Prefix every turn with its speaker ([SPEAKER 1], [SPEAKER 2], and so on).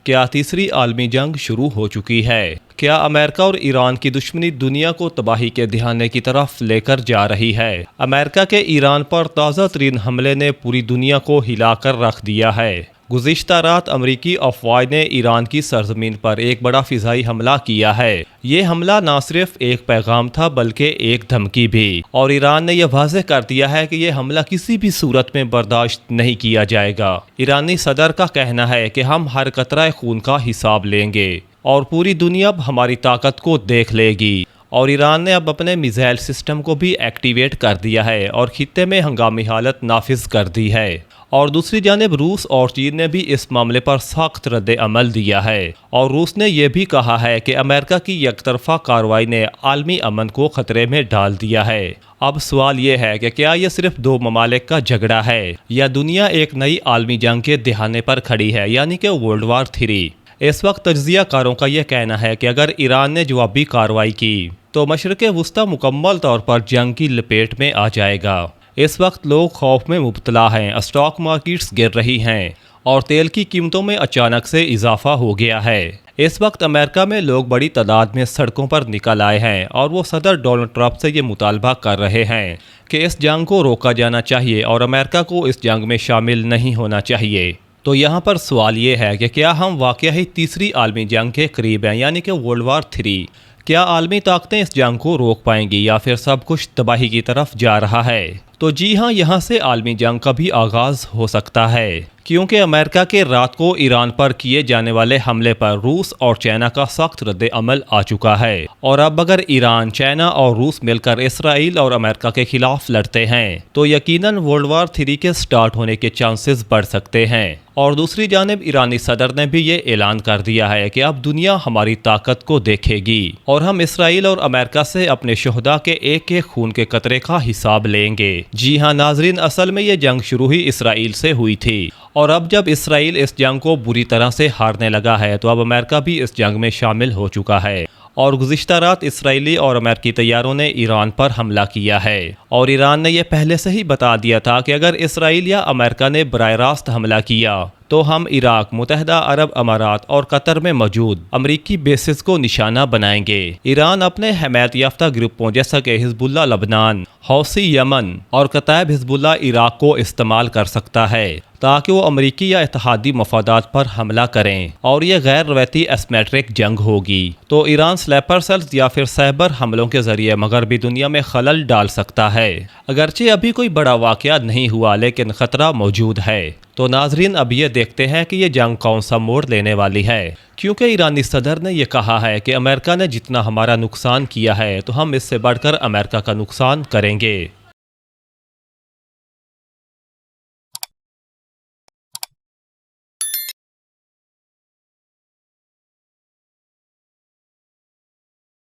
[SPEAKER 1] کیا تیسری عالمی جنگ شروع ہو چکی ہے؟ کیا امریکہ اور ایران کی دشمنی دنیا کو تباہی کے دہانے کی طرف لے کر جا رہی ہے؟ امریکہ کے ایران پر تازہ ترین حملے نے پوری دنیا کو ہلا کر رکھ دیا ہے۔ گزشتہ رات امریکی افواج نے ایران کی سرزمین پر ایک بڑا فضائی حملہ کیا ہے۔ یہ حملہ نہ صرف ایک پیغام تھا بلکہ ایک دھمکی بھی، اور ایران نے یہ واضح کر دیا ہے کہ یہ حملہ کسی بھی صورت میں برداشت نہیں کیا جائے گا۔ ایرانی صدر کا کہنا ہے کہ ہم ہر قطرہ خون کا حساب لیں گے اور پوری دنیا اب ہماری طاقت کو دیکھ لے گی۔ اور ایران نے اب اپنے میزائل سسٹم کو بھی ایکٹیویٹ کر دیا ہے اور خطے میں ہنگامی حالت نافذ کر دی ہے۔ اور دوسری جانب روس اور چین نے بھی اس معاملے پر سخت رد عمل دیا ہے، اور روس نے یہ بھی کہا ہے کہ امریکہ کی یک طرفہ کارروائی نے عالمی امن کو خطرے میں ڈال دیا ہے۔ اب سوال یہ ہے کہ کیا یہ صرف دو ممالک کا جھگڑا ہے یا دنیا ایک نئی عالمی جنگ کے دہانے پر کھڑی ہے، یعنی کہ ورلڈ وار 3۔ اس وقت تجزیہ کاروں کا یہ کہنا ہے کہ اگر ایران نے جوابی کارروائی کی تو مشرق وسطی مکمل طور پر جنگ کی لپیٹ میں آ جائے گا۔ اس وقت لوگ خوف میں مبتلا ہیں، اسٹاک مارکیٹس گر رہی ہیں اور تیل کی قیمتوں میں اچانک سے اضافہ ہو گیا ہے۔ اس وقت امریکہ میں لوگ بڑی تعداد میں سڑکوں پر نکل آئے ہیں اور وہ صدر ڈونلڈ ٹرمپ سے یہ مطالبہ کر رہے ہیں کہ اس جنگ کو روکا جانا چاہیے اور امریکہ کو اس جنگ میں شامل نہیں ہونا چاہیے۔ تو یہاں پر سوال یہ ہے کہ کیا ہم واقعی تیسری عالمی جنگ کے قریب ہیں، یعنی کہ ورلڈ وار 3؟ کیا عالمی طاقتیں اس جنگ کو روک پائیں گی یا پھر سب کچھ تباہی کی طرف جا رہا ہے؟ تو جی ہاں، یہاں سے عالمی جنگ کا بھی آغاز ہو سکتا ہے، کیونکہ امریکہ کے رات کو ایران پر کیے جانے والے حملے پر روس اور چائنا کا سخت رد عمل آ چکا ہے، اور اب اگر ایران، چائنا اور روس مل کر اسرائیل اور امریکہ کے خلاف لڑتے ہیں تو یقیناً ورلڈ وار 3 کے سٹارٹ ہونے کے چانسز بڑھ سکتے ہیں۔ اور دوسری جانب ایرانی صدر نے بھی یہ اعلان کر دیا ہے کہ اب دنیا ہماری طاقت کو دیکھے گی اور ہم اسرائیل اور امریکہ سے اپنے شہداء کے ایک ایک خون کے قطرے کا حساب لیں گے۔ جی ہاں ناظرین، اصل میں یہ جنگ شروع ہی اسرائیل سے ہوئی تھی، اور اب جب اسرائیل اس جنگ کو بری طرح سے ہارنے لگا ہے تو اب امریکہ بھی اس جنگ میں شامل ہو چکا ہے۔ اور گزشتہ رات اسرائیلی اور امریکی طیاروں نے ایران پر حملہ کیا ہے، اور ایران نے یہ پہلے سے ہی بتا دیا تھا کہ اگر اسرائیل یا امریکہ نے براہ راست حملہ کیا تو ہم عراق، متحدہ عرب امارات اور قطر میں موجود امریکی بیسز کو نشانہ بنائیں گے۔ ایران اپنے حمایت یافتہ گروپوں جیسا کہ حزب اللہ لبنان، حوثی یمن اور کتائب حزب اللہ عراق کو استعمال کر سکتا ہے تاکہ وہ امریکی یا اتحادی مفادات پر حملہ کریں، اور یہ غیر روایتی اسیمیٹرک جنگ ہوگی۔ تو ایران سلیپر سیلز یا پھر سائبر حملوں کے ذریعے مغربی دنیا میں خلل ڈال سکتا ہے۔ اگرچہ ابھی کوئی بڑا واقعہ نہیں ہوا لیکن خطرہ موجود ہے۔ تو ناظرین، اب یہ دیکھتے ہیں کہ یہ جنگ کون سا موڑ لینے والی ہے، کیونکہ ایرانی صدر نے یہ کہا ہے کہ امریکہ نے جتنا ہمارا نقصان کیا ہے تو ہم اس سے بڑھ کر امریکہ کا نقصان کریں گے۔